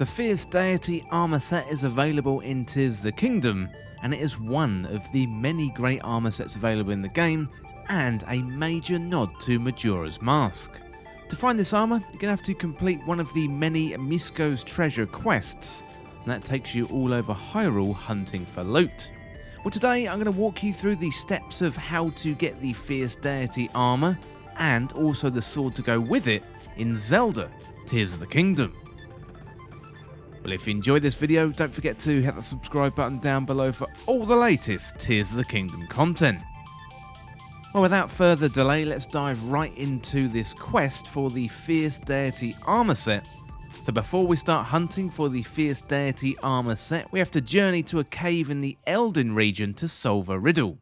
The Fierce Deity armor set is available in Tears of the Kingdom, and it is one of the many great armor sets available in the game, and a major nod to Majora's Mask. To find this armor, you're going to have to complete one of the many Misko's treasure quests, and that takes you all over Hyrule hunting for loot. Well, today I'm going to walk you through the steps of how to get the Fierce Deity armor, and also the sword to go with it in Zelda Tears of the Kingdom. Well, if you enjoyed this video, don't forget to hit the subscribe button down below for all the latest Tears of the Kingdom content. Well, without further delay, let's dive right into this quest for the Fierce Deity armor set. So before we start hunting for the Fierce Deity armor set, we have to journey to a cave in the Elden region to solve a riddle.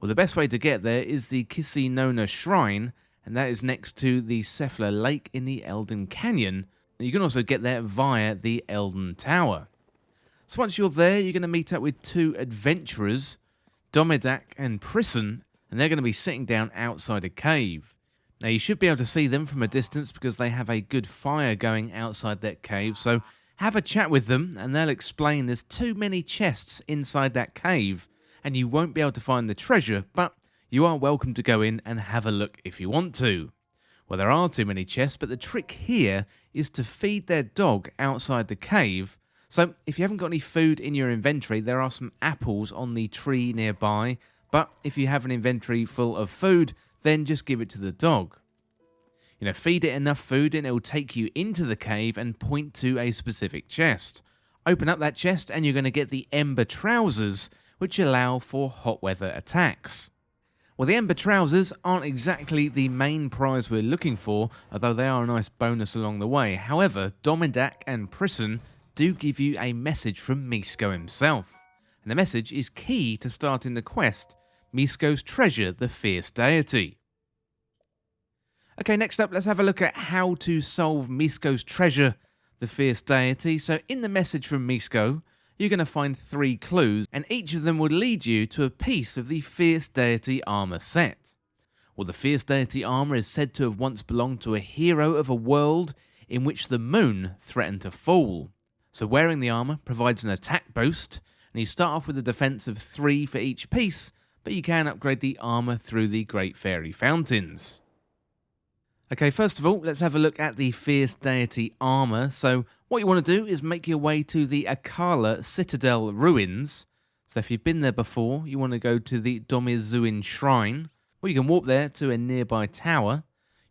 Well, the best way to get there is the Kisinona Shrine, and that is next to the Cephala Lake in the Elden Canyon. You can also get there via the Elden Tower. So once you're there, you're going to meet up with two adventurers, Domidak and Prison, and they're going to be sitting down outside a cave. Now you should be able to see them from a distance because they have a good fire going outside that cave, so have a chat with them and they'll explain there's too many chests inside that cave and you won't be able to find the treasure, but you are welcome to go in and have a look if you want to. Well, there are too many chests, but the trick here is to feed their dog outside the cave. So if you haven't got any food in your inventory, there are some apples on the tree nearby, but if you have an inventory full of food, then just give it to the dog. Feed it enough food and it will take you into the cave and point to a specific chest. Open up that chest and you're going to get the Ember Trousers, which allow for hot weather attacks. Well, the Ember Trousers aren't exactly the main prize we're looking for, although they are a nice bonus along the way. However, Domidak and Prison do give you a message from Misko himself. And the message is key to starting the quest, Misko's treasure, the Fierce Deity. Okay, next up, let's have a look at how to solve Misko's treasure, the Fierce Deity. So in the message from Misko, you're going to find 3 clues, and each of them will lead you to a piece of the Fierce Deity armor set. Well, the Fierce Deity armor is said to have once belonged to a hero of a world in which the moon threatened to fall. So wearing the armor provides an attack boost, and you start off with a defense of 3 for each piece, but you can upgrade the armor through the Great Fairy Fountains. Okay, first of all, let's have a look at the Fierce Deity armor. So what you want to do is make your way to the Akala Citadel ruins. So if you've been there before, you want to go to the Domizuin Shrine, or you can walk there to a nearby tower.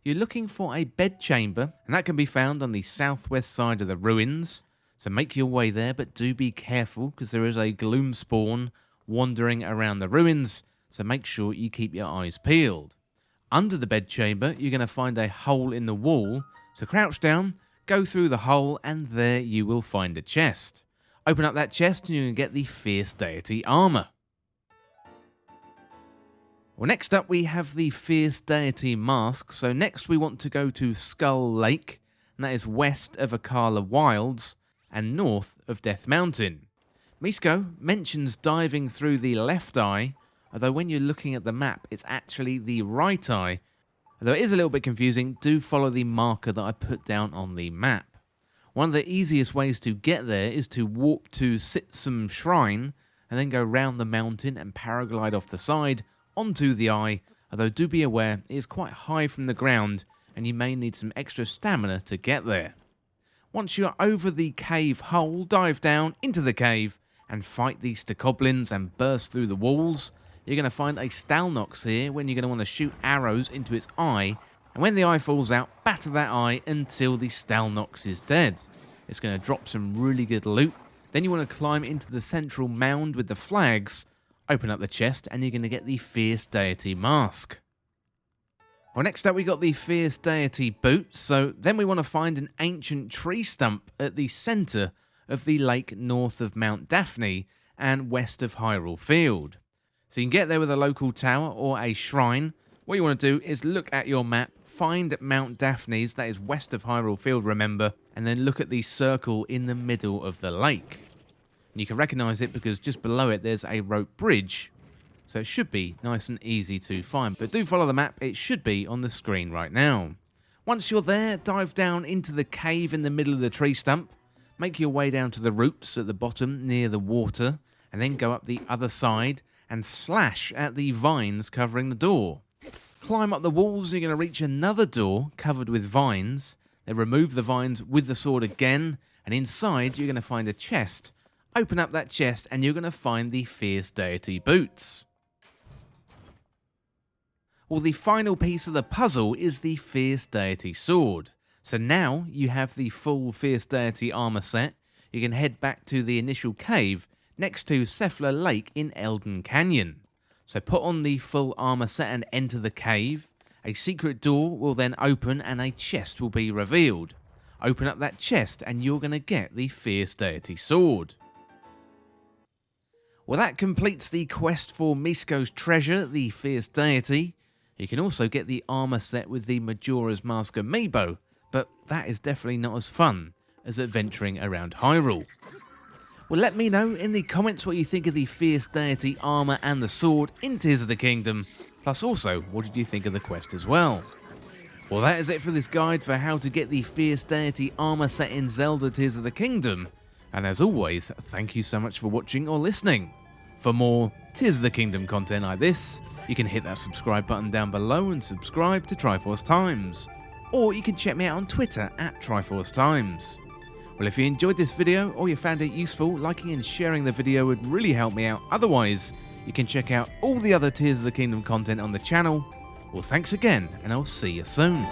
You're looking for a bedchamber, and that can be found on the southwest side of the ruins. So make your way there, but do be careful because there is a gloom spawn wandering around the ruins, so make sure you keep your eyes peeled. Under the bedchamber, you're going to find a hole in the wall, so crouch down, go through the hole, and there you will find a chest. Open up that chest and you can get the Fierce Deity armor. Well, next up we have the Fierce Deity mask, so next we want to go to Skull Lake, and that is west of Akala Wilds and north of Death Mountain. Misko mentions diving through the left eye, although when you're looking at the map, it's actually the right eye. Although it is a little bit confusing, do follow the marker that I put down on the map. One of the easiest ways to get there is to walk to Sitsum Shrine, and then go round the mountain and paraglide off the side onto the eye, although do be aware it is quite high from the ground, and you may need some extra stamina to get there. Once you're over the cave hole, dive down into the cave, and fight these Stakoblins and burst through the walls. You're going to find a Stalnox here when you're going to want to shoot arrows into its eye, and when the eye falls out, batter that eye until the Stalnox is dead. It's going to drop some really good loot. Then you want to climb into the central mound with the flags, open up the chest, and you're going to get the Fierce Deity mask. Well, next up we got the Fierce Deity boots, so then we want to find an ancient tree stump at the centre of the lake north of Mount Daphne and west of Hyrule Field. So you can get there with a local tower or a shrine. What you want to do is look at your map, find Mount Daphne's, that is west of Hyrule Field, remember, and then look at the circle in the middle of the lake. And you can recognise it because just below it there's a rope bridge, so it should be nice and easy to find. But do follow the map, it should be on the screen right now. Once you're there, dive down into the cave in the middle of the tree stump. make your way down to the roots at the bottom near the water, and then go up the other side and slash at the vines covering the door. Climb up the walls, you're going to reach another door covered with vines, then remove the vines with the sword again, and inside you're going to find a chest. Open up that chest and you're going to find the Fierce Deity boots. Well, the final piece of the puzzle is the Fierce Deity sword. So now you have the full Fierce Deity armor set. You can head back to the initial cave next to Cephala Lake in Elden Canyon. So put on the full armor set and enter the cave. A secret door will then open and a chest will be revealed. Open up that chest and you're going to get the Fierce Deity sword. Well, that completes the quest for Misko's treasure, the Fierce Deity. You can also get the armor set with the Majora's Mask amiibo, but that is definitely not as fun as adventuring around Hyrule. Well, let me know in the comments what you think of the Fierce Deity armor and the sword in Tears of the Kingdom, plus also what did you think of the quest as well. Well, that is it for this guide for how to get the Fierce Deity armor set in Zelda Tears of the Kingdom, and as always, thank you so much for watching or listening. For more Tears of the Kingdom content like this, you can hit that subscribe button down below and subscribe to Triforce Times. Or you can check me out on Twitter at Triforce Times. Well, if you enjoyed this video or you found it useful, liking and sharing the video would really help me out. Otherwise, you can check out all the other Tears of the Kingdom content on the channel. Well, thanks again, and I'll see you soon.